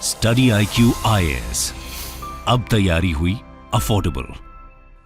Study IQ IAS, अब तैयारी हुई अफोर्डेबल।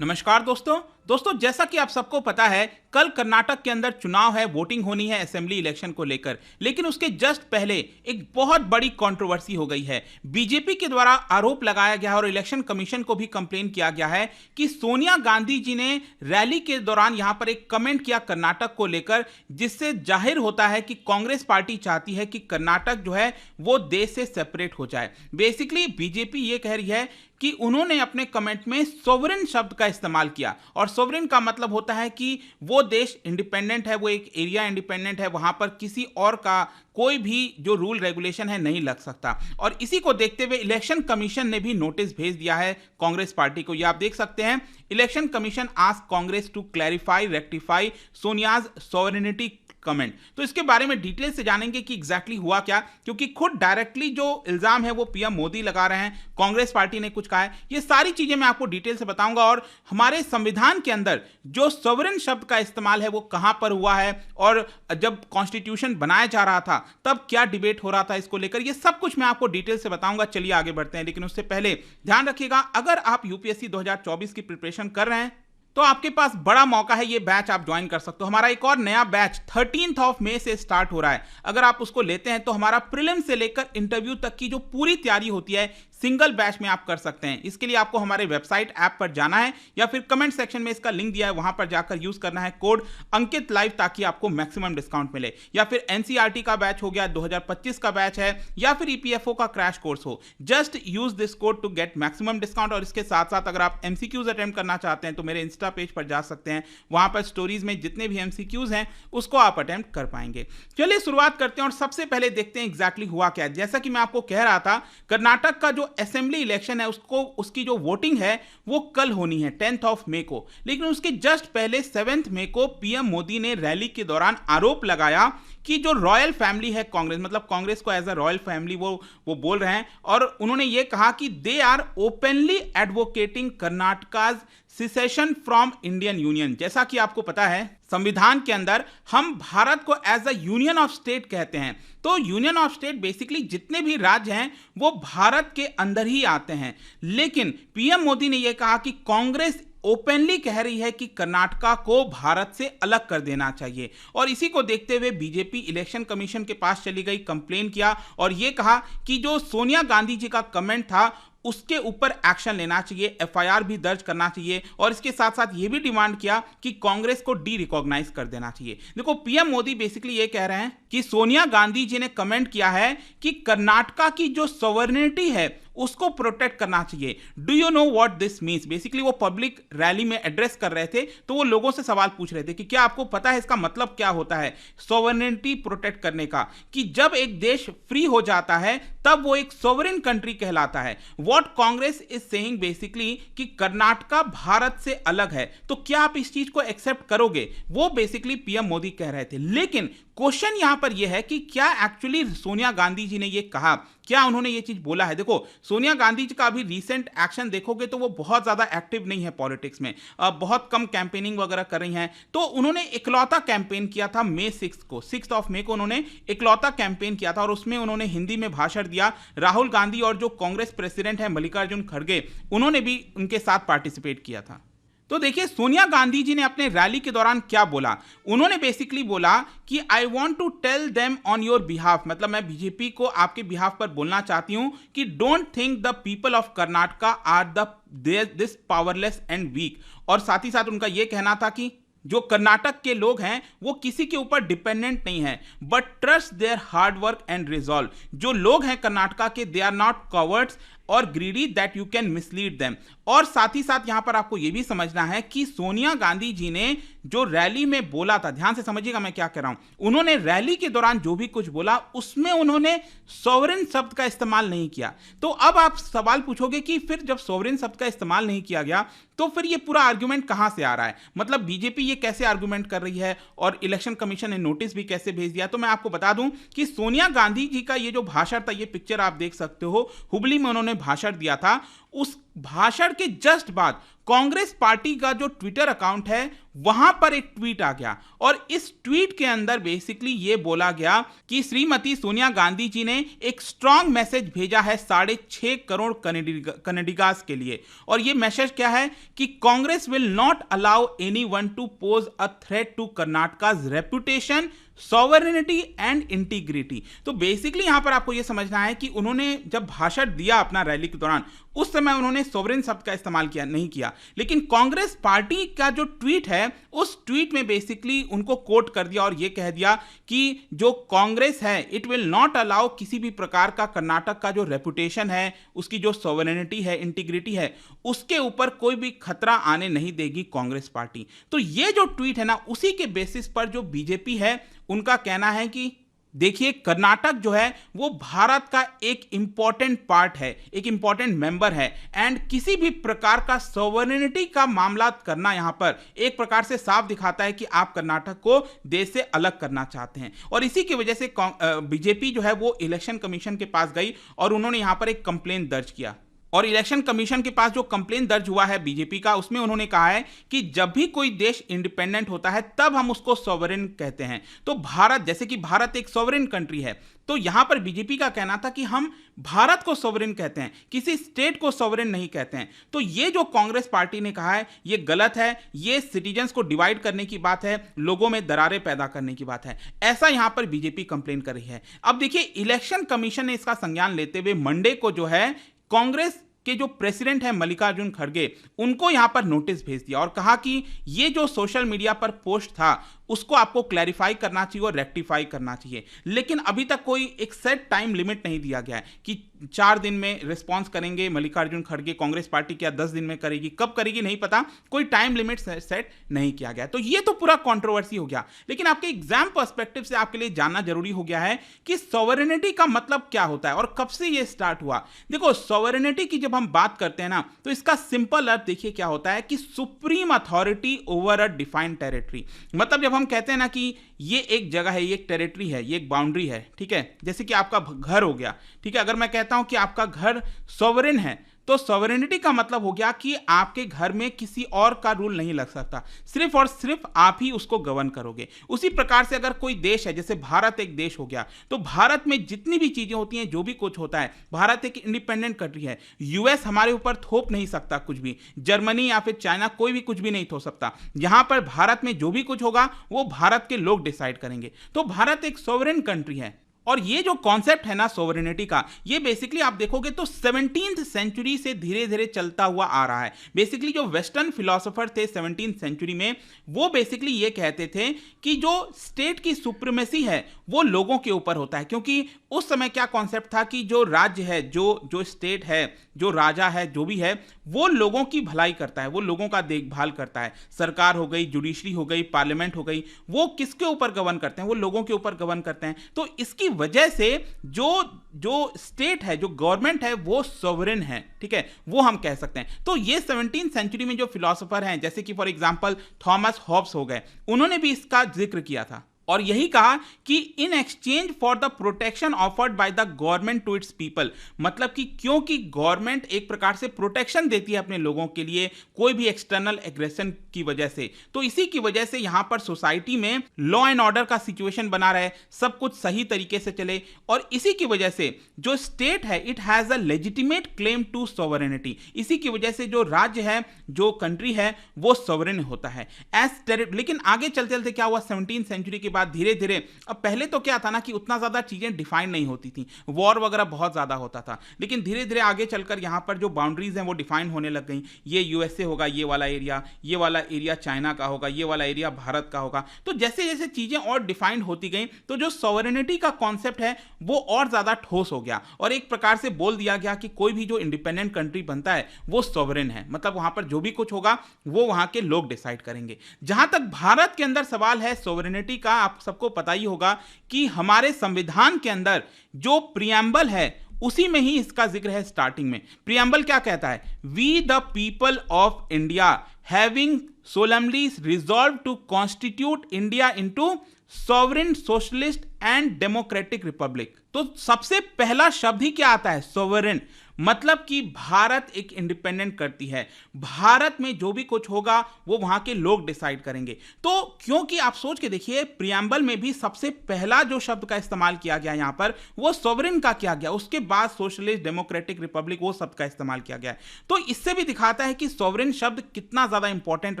नमस्कार दोस्तों, जैसा कि आप सबको पता है, कल कर्नाटक के अंदर चुनाव है, वोटिंग होनी है असेंबली इलेक्शन को लेकर। लेकिन उसके जस्ट पहले एक बहुत बड़ी कंट्रोवर्सी हो गई है। बीजेपी के द्वारा आरोप लगाया गया है और इलेक्शन कमीशन को भी कंप्लेन किया गया है कि सोनिया गांधी जी ने रैली के दौरान यहां पर एक कमेंट किया कर्नाटक को लेकर, जिससे जाहिर होता है कि कांग्रेस पार्टी चाहती है कि कर्नाटक जो है वो देश से सेपरेट हो जाए। बेसिकली बीजेपी ये कह रही है कि उन्होंने अपने कमेंट में सोवरेन शब्द का इस्तेमाल किया, और सोवरेन का मतलब होता है कि वो देश इंडिपेंडेंट है, वो एक एरिया इंडिपेंडेंट है, वहां पर किसी और का कोई भी जो रूल रेगुलेशन है नहीं लग सकता। और इसी को देखते हुए इलेक्शन कमीशन ने भी नोटिस भेज दिया है कांग्रेस पार्टी को। ये आप देख सकते हैं, Election Commission ask Congress to clarify rectify Sonia's sovereignty comment. तो इसके बारे में डिटेल से जानेंगे कि एग्जैक्टली हुआ क्या, क्योंकि खुद डायरेक्टली जो इल्जाम है वो पीएम मोदी लगा रहे हैं, कांग्रेस पार्टी ने कुछ कहा है। ये सारी चीजें मैं आपको डिटेल से बताऊंगा, और हमारे संविधान के अंदर जो सोवरेन शब्द का इस्तेमाल है वो कहां पर हुआ है, और जब कॉन्स्टिट्यूशन बनाया जा रहा था तब क्या डिबेट हो रहा था इसको लेकर, ये सब कुछ मैं आपको डिटेल से बताऊंगा। चलिए आगे बढ़ते हैं, लेकिन उससे पहले ध्यान रखिएगा, अगर आप यूपीएससी 2024 की प्रिपरेशन कर रहे हैं तो आपके पास बड़ा मौका है, ये बैच आप ज्वाइन कर सकते हो। हमारा एक और नया बैच 13 मई से स्टार्ट हो रहा है। अगर आप उसको लेते हैं तो हमारा प्रीलिम्स से लेकर इंटरव्यू तक की जो पूरी तैयारी होती है सिंगल बैच में आप कर सकते हैं। इसके लिए आपको हमारे वेबसाइट ऐप पर जाना है, या फिर कमेंट सेक्शन में इसका लिंक दिया है, वहां पर जाकर यूज करना है कोड अंकित लाइव, ताकि आपको मैक्सिमम डिस्काउंट मिले। या फिर एनसीईआरटी का बैच हो गया, 2025 का बैच है, या फिर ईपीएफओ का क्रैश कोर्स हो, just use this code to get maximum discount. और इसके साथ साथ अगर आप एमसीक्यूज अटेम्प्ट करना चाहते हैं तो मेरे इंस्टा पेज पर जा सकते हैं, वहां पर स्टोरीज में जितने भी एमसीक्यूज हैं उसको आप अटेम्प्ट कर पाएंगे। चलिए शुरुआत करते हैं और सबसे पहले देखते हैं एग्जैक्टली हुआ क्या है। जैसा कि मैं आपको कह रहा था, कर्नाटक का जो असेंबली इलेक्शन है उसकी जो वोटिंग है वो कल होनी है 10 मई को। लेकिन उसके जस्ट पहले 7 मई को पीएम मोदी ने रैली के दौरान आरोप लगाया कि जो रॉयल फैमिली है कांग्रेस, मतलब कांग्रेस को एज अ रॉयल फैमिली वो बोल रहे हैं, और उन्होंने ये कहा कि they are openly advocating Karnataka's secession from Indian union. जैसा कि आपको पता है, संविधान के अंदर हम भारत को as a union of state कहते हैं। तो यूनियन ऑफ स्टेट बेसिकली जितने भी राज्य हैं वो भारत के अंदर ही आते हैं। लेकिन पीएम मोदी ने यह कहा कि कांग्रेस ओपनली कह रही है कि कर्नाटका को भारत से अलग कर देना चाहिए, और इसी को देखते हुए बीजेपी इलेक्शन कमीशन के पास चली गई, कंप्लेन किया और यह कहा कि जो सोनिया गांधी जी का कमेंट था उसके ऊपर एक्शन लेना चाहिए, एफआईआर भी दर्ज करना चाहिए, और इसके साथ साथ यह भी डिमांड किया कि कांग्रेस को डी रिकॉग्नाइज कर देना चाहिए। देखो, पीएम मोदी बेसिकली ये कह रहे हैं कि सोनिया गांधी जी ने कमेंट किया है कि कर्नाटका की जो सॉवरेनिटी है उसको प्रोटेक्ट करना चाहिए। Do you know what this means? Basically वो पब्लिक रैली में एड्रेस कर रहे थे, तो वो लोगों से सवाल पूछ रहे थे कि क्या आपको पता है इसका मतलब क्या होता है सॉवरेनिटी प्रोटेक्ट करने का, कि जब एक देश फ्री हो जाता है तब वो एक सॉवरेन कंट्री कहलाता है। What Congress is saying basically कि कर्नाटका भारत से अलग है, तो क्या आप इस चीज को एक्सेप्ट करोगे? वो बेसिकली पीएम मोदी कह रहे थे। लेकिन क्वेश्चन यहां पर यह है कि क्या एक्चुअली सोनिया गांधी जी ने यह कहा, क्या उन्होंने ये चीज बोला है? देखो, सोनिया गांधी जी का अभी रीसेंट एक्शन देखोगे तो वो बहुत ज्यादा एक्टिव नहीं है पॉलिटिक्स में, बहुत कम कैंपेनिंग वगैरह कर रही हैं। तो उन्होंने इकलौता कैंपेन किया था मई 6 मई को उन्होंने इकलौता कैंपेन किया था, और उसमें उन्होंने हिंदी में भाषण दिया। राहुल गांधी और जो कांग्रेस प्रेसिडेंट है मल्लिकार्जुन खड़गे, उन्होंने भी उनके साथ पार्टिसिपेट किया था। तो देखिए, सोनिया गांधी जी ने अपने रैली के दौरान क्या बोला। उन्होंने बेसिकली बोला कि I want to tell them on your behalf, मतलब मैं बीजेपी को आपके बिहाफ पर बोलना चाहती हूं कि don't think the people of Karnataka are this powerless and weak. और साथ ही साथ उनका यह कहना था कि जो कर्नाटक के लोग हैं वो किसी के ऊपर डिपेंडेंट नहीं है, but trust there hard work and resolve. जो लोग हैं कर्नाटका के, दे आर नॉट कवर्ड्स और greedy that you can mislead them. और साथ ही साथ यहां पर आपको यह भी समझना है कि सोनिया गांधी जी ने जो रैली में बोला था, ध्यान से समझिएगा मैं क्या कह रहा हूं, उन्होंने रैली के दौरान जो भी कुछ बोला उसमें उन्होंने सॉवरेन शब्द का इस्तेमाल नहीं किया। तो अब आप सवाल पूछोगे कि फिर जब सॉवरेन शब्द का इस्तेमाल नहीं किया गया तो फिर ये पूरा आर्गुमेंट कहां से आ रहा है, मतलब बीजेपी ये कैसे आर्गुमेंट कर रही है और इलेक्शन कमीशन ने नोटिस भी कैसे भेज दिया। तो मैं आपको बता दूं कि सोनिया गांधी जी का ये जो भाषण था, ये पिक्चर आप देख सकते हो, हुबली में उन्होंने भाषण दिया था। उस भाषण के जस्ट बाद कांग्रेस पार्टी का जो ट्विटर अकाउंट है वहां पर एक ट्वीट आ गया और इस ट्वीट के अंदर बेसिकली ये बोला गया कि श्रीमती सोनिया गांधी जी ने एक स्ट्रांग मैसेज भेजा है 6.5 करोड़ कनेडिगास के लिए। और ये मैसेज क्या है कि Congress will not allow anyone to pose a threat to Karnataka's reputation, sovereignty and integrity. तो बेसिकली यहां पर आपको यह समझना है कि उन्होंने जब भाषण दिया अपना रैली के दौरान, उस समय उन्होंने सोवरेन शब्द का इस्तेमाल नहीं किया, लेकिन कांग्रेस पार्टी का जो ट्वीट है उस ट्वीट में बेसिकली उनको कोट कर दिया और यह कह दिया कि जो कांग्रेस है इट विल नॉट अलाउ किसी भी प्रकार का कर्नाटक का जो रेपुटेशन है, उसकी जो सॉवरेनिटी है, इंटीग्रिटी है, उसके ऊपर कोई भी खतरा आने नहीं देगी कांग्रेस पार्टी। तो ये जो ट्वीट है ना, उसी के बेसिस पर जो बीजेपी है उनका कहना है कि देखिए कर्नाटक जो है वो भारत का एक इंपॉर्टेंट पार्ट है, एक इंपॉर्टेंट मेंबर है, एंड किसी भी प्रकार का सॉवरेनिटी का मामला करना यहां पर एक प्रकार से साफ दिखाता है कि आप कर्नाटक को देश से अलग करना चाहते हैं। और इसी की वजह से बीजेपी जो है वो इलेक्शन कमीशन के पास गई और उन्होंने यहां पर एक कंप्लेंट दर्ज किया। और इलेक्शन कमीशन के पास जो कंप्लेंट दर्ज हुआ है बीजेपी का, उसमें उन्होंने कहा है कि जब भी कोई देश इंडिपेंडेंट होता है तब हम उसको सॉवरेन कहते हैं। तो भारत, जैसे कि भारत एक सॉवरेन कंट्री है, तो यहां पर बीजेपी का कहना था कि हम भारत को सॉवरेन कहते हैं, किसी स्टेट को सॉवरेन नहीं कहते हैं। तो ये जो कांग्रेस पार्टी ने कहा है ये गलत है, ये सिटीजन्स को डिवाइड करने की बात है, लोगों में दरारें पैदा करने की बात है, ऐसा यहां पर बीजेपी कंप्लेन कर रही है। अब देखिए इलेक्शन कमीशन ने इसका संज्ञान लेते हुए मंडे को जो है कांग्रेस के जो प्रेसिडेंट है मल्लिकार्जुन खड़गे, उनको यहां पर नोटिस भेज दिया और कहा कि ये जो सोशल मीडिया पर पोस्ट था उसको आपको क्लैरिफाई करना चाहिए और रेक्टिफाई करना चाहिए। लेकिन अभी तक कोई एक सेट टाइम लिमिट नहीं दिया गया है कि 4 दिन में रिस्पॉन्स करेंगे मल्लिकार्जुन खड़गे, कांग्रेस पार्टी क्या 10 दिन में करेगी, कब करेगी नहीं पता, कोई टाइम लिमिट सेट नहीं किया गया। तो ये तो पूरा कंट्रोवर्सी हो गया। लेकिन आपके एग्जाम पर्सपेक्टिव से आपके लिए जानना जरूरी हो गया है कि सॉवरेनिटी का मतलब क्या होता है और कब से ये स्टार्ट हुआ। देखो सॉवरेनिटी की जब हम बात करते हैं ना, तो इसका सिंपल अर्थ देखिए क्या होता है कि supreme authority over a defined territory. मतलब जब हम कहते हैं ना कि ये एक जगह है, ये एक टेरिटरी है, ये एक बाउंड्री है, ठीक है, जैसे कि आपका घर हो गया, ठीक है, अगर मैं कहता हूं कि आपका घर सॉवरेन है, तो सॉवरेनिटी का मतलब हो गया कि आपके घर में किसी और का रूल नहीं लग सकता, सिर्फ और सिर्फ आप ही उसको गवर्न करोगे। उसी प्रकार से अगर कोई देश है, जैसे भारत एक देश हो गया, तो भारत में जितनी भी चीजें होती हैं, जो भी कुछ होता है, भारत एक इंडिपेंडेंट कंट्री है, यूएस हमारे ऊपर थोप नहीं सकता कुछ भी, जर्मनी या फिर चाइना कोई भी कुछ भी नहीं थोप सकता। यहां पर भारत में जो भी कुछ होगा वो भारत के लोग डिसाइड करेंगे। तो भारत एक सॉवरेन कंट्री है। और ये जो कॉन्सेप्ट है ना सोवरेनिटी का, ये बेसिकली आप देखोगे तो 17th सेंचुरी से धीरे धीरे चलता हुआ आ रहा है। बेसिकली जो वेस्टर्न फिलोसोफर थे 17th सेंचुरी में, वो बेसिकली ये कहते थे कि जो स्टेट की सुप्रीमेसी है वो लोगों के ऊपर होता है, क्योंकि उस समय क्या कॉन्सेप्ट था कि जो राज्य है, जो स्टेट है, जो राजा है, जो भी है, वो लोगों की भलाई करता है, वो लोगों का देखभाल करता है। सरकार हो गई, जुडिशरी हो गई, पार्लियामेंट हो गई, वो किसके ऊपर गवर्न करते हैं? वो लोगों के ऊपर गवर्न करते हैं। तो इसकी वजह से जो स्टेट है, जो गवर्नमेंट है, वो सॉवरेन है, ठीक है, वो हम कह सकते हैं। तो ये 17th सेंचुरी में जो फिलोसोफर हैं, जैसे कि फॉर एग्जांपल थॉमस हॉब्स हो गए, उन्होंने भी इसका जिक्र किया था और यही कहा कि in exchange for the protection offered by the government to its people, मतलब कि क्योंकि गवर्नमेंट एक प्रकार से प्रोटेक्शन देती है अपने लोगों के लिए कोई भी एक्सटर्नल एग्रेशन की वजह से, तो इसी की वजह से यहां पर सोसाइटी में लॉ एंड ऑर्डर का सिचुएशन बना रहे, सब कुछ सही तरीके से चले, और इसी की वजह से जो स्टेट है it has a legitimate claim to sovereignty. इसी की वजह से जो राज्य है, जो कंट्री है, वो सॉवरेन होता है एज टेरिटरी। लेकिन आगे चलते चलते क्या हुआ 17th सेंचुरी के बाद धीरे धीरे, अब पहले तो क्या था ना कि उतना ज्यादा चीजें डिफाइन नहीं होती थी, वॉर वगैरह बहुत ज्यादा होता था, लेकिन धीरे धीरे आगे चलकर यहां पर जो बाउंड्रीज हैं वो डिफाइन होने लग गई। ये यूएसए होगा, ये वाला एरिया चाइना का होगा, ये वाला एरिया भारत का होगा। तो जैसे जैसे चीजें और डिफाइंड होती गई, तो जो सॉवरेनिटी का कॉन्सेप्ट है वो और ज्यादा ठोस हो गया और एक प्रकार से बोल दिया गया कि कोई भी जो इंडिपेंडेंट कंट्री बनता है वो सॉवरेन है, मतलब वहां पर जो भी कुछ होगा वो वहां के लोग डिसाइड करेंगे। जहां तक भारत के अंदर सवाल है सॉवरेनिटी का, आप सबको पता ही होगा कि हमारे संविधान के अंदर जो प्रियम्बल है उसी में ही इसका जिक्र है। स्टार्टिंग में प्रियम्बल क्या कहता है? We the people of India having solemnly resolved to constitute India into sovereign socialist and democratic republic। तो सबसे पहला शब्द ही क्या आता है? सोवरेन। मतलब कि भारत एक इंडिपेंडेंट करती है, भारत में जो भी कुछ होगा वो वहां के लोग डिसाइड करेंगे। तो क्योंकि आप सोच के देखिए, प्रियम्बल में भी सबसे पहला जो शब्द का इस्तेमाल किया गया यहां पर वो सोवरेन का किया गया, उसके बाद सोशलिस्ट, डेमोक्रेटिक, रिपब्लिक, वो शब्द का इस्तेमाल किया गया है। तो इससे भी दिखाता है कि सोवरेन शब्द कितना ज्यादा इंपॉर्टेंट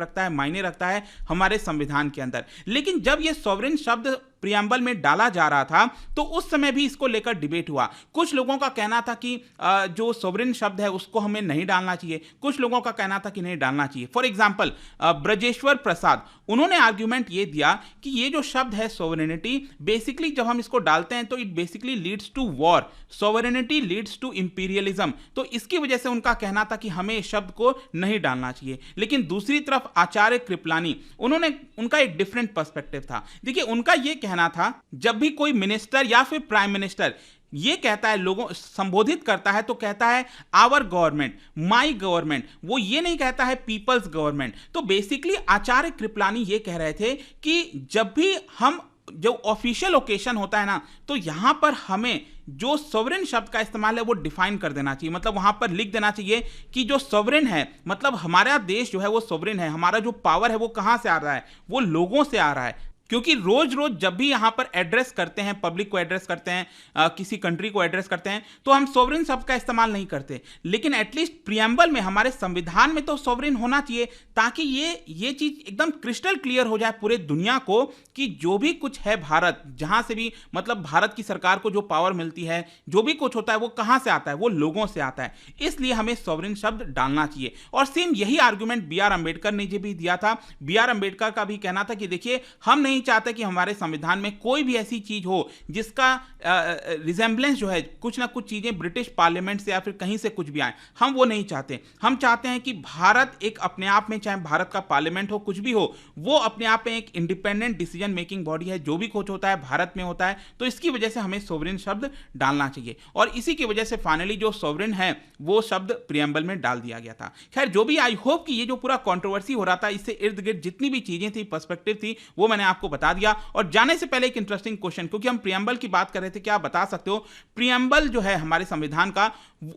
रखता है, मायने रखता है हमारे संविधान के अंदर। लेकिन जब ये सोवरेन शब्द प्रियम्बल में डाला जा रहा था तो उस समय भी इसको लेकर डिबेट हुआ। कुछ लोगों का कहना था कि जो सोवरेन शब्द है उसको हमें नहीं डालना चाहिए, कुछ लोगों का कहना था कि नहीं डालना चाहिए। फॉर एग्जांपल ब्रजेश्वर प्रसाद, उन्होंने आर्ग्यूमेंट ये दिया कि ये जो शब्द है सोवरेनिटी, बेसिकली जब हम इसको डालते हैं तो it basically leads to war, sovereignty leads to imperialism. तो इसकी वजह से उनका कहना था कि हमें इस शब्द को नहीं डालना चाहिए। लेकिन दूसरी तरफ आचार्य कृपलानी, उनका एक डिफरेंट पर्सपेक्टिव था। देखिए, उनका ये कहना था, जब भी कोई मिनिस्टर या फिर प्राइम मिनिस्टर ये कहता है, लोगों संबोधित करता है, तो कहता है आवर गवर्नमेंट, माई गवर्नमेंट, वो ये नहीं कहता है पीपल्स गवर्नमेंट। तो बेसिकली आचार्य कृपलानी ये कह रहे थे कि जब भी हम जो ऑफिशियल ओकेशन होता है ना, तो यहां पर हमें जो सोवरेन शब्द का इस्तेमाल है वो डिफाइन कर देना चाहिए। मतलब वहां पर लिख देना चाहिए कि जो सोवरेन है, मतलब हमारा देश जो है वो सोवरेन है, हमारा जो पावर है वो कहां से आ रहा है, वो लोगों से आ रहा है। क्योंकि रोज रोज जब भी यहां पर एड्रेस करते हैं, पब्लिक को एड्रेस करते हैं, किसी कंट्री को एड्रेस करते हैं, तो हम सोवरेन शब्द का इस्तेमाल नहीं करते। लेकिन एटलीस्ट प्रियम्बल में, हमारे संविधान में तो सोवरेन होना चाहिए, ताकि ये चीज एकदम क्रिस्टल क्लियर हो जाए पूरे दुनिया को कि जो भी कुछ है भारत, जहां से भी, मतलब भारत की सरकार को जो पावर मिलती है, जो भी कुछ होता है वो कहां से आता है, वो लोगों से आता है। इसलिए हमें सोवरेन शब्द डालना चाहिए। और सेम यही आर्गुमेंट बी.आर. अंबेडकर ने भी दिया था। बी.आर. अंबेडकर का भी कहना था कि देखिए, हम नहीं चाहते कि हमारे संविधान में कोई भी ऐसी चीज हो जिसका रिजेंबलेंस जो है, कुछ ना कुछ चीजें ब्रिटिश पार्लियामेंट से या फिर कहीं से कुछ भी आए, हम वो नहीं चाहते। हम चाहते हैं कि भारत एक अपने आप में, चाहे भारत का पार्लियामेंट हो, कुछ भी हो, वो अपने आप में एक इंडिपेंडेंट डिसीजन मेकिंग बॉडी है। जो भी कुछ होता है भारत में होता है। तो इसकी वजह से हमें सोवरेन शब्द डालना चाहिए, और इसी की वजह से फाइनली जो सोवरेन है वो शब्द प्रियम्बल में डाल दिया गया था। खैर, जो भी, आई होप कि ये जो पूरा कंट्रोवर्सी हो रहा था, इससे इर्द गिर्द जितनी भी चीजें थी, पर्सपेक्टिव थी, वो मैंने आपको बता दिया। और जाने से पहले एक इंटरेस्टिंग क्वेश्चन, क्योंकि हम प्रियम्बल की बात कर रहे थे, क्या आप बता सकते हो प्रियम्बल जो है हमारे संविधान का,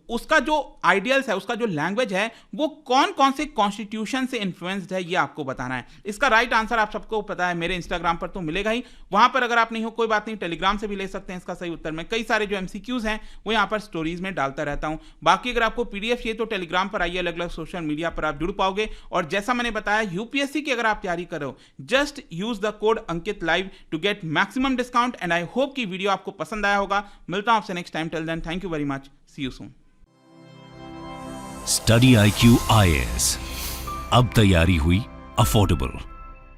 उसका जो आइडियल्स है, उसका जो लैंग्वेज है, वो कौन कौन से कॉन्स्टिट्यूशन से इन्फ्लुएंस्ड है, ये आपको बताना है। इसका राइट आंसर आप सबको पता है, मेरे इंस्टाग्राम पर तो मिलेगा ही। वहां पर अगर आप नहीं हो, कोई बात नहीं, टेलीग्राम से भी ले सकते हैं इसका सही उत्तर। मैं कई सारे जो एमसीक्यूज हैं वो यहां पर स्टोरीज में डालता रहता हूं। बाकी अगर आपको पीडीएफ चाहिए तो टेलीग्राम पर आइए, अलग अलग सोशल मीडिया पर आप जुड़ पाओगे। और जैसा मैंने बताया, यूपीएससी की अगर आप तैयारी करो, just use the code Ankit live to get maximum discount. And I hope कि वीडियो आपको पसंद आया होगा। मिलता हूं आपसे next time. Till then, thank you very much, see you soon. Study IQ IAS, अब तैयारी हुई अफोर्डेबल।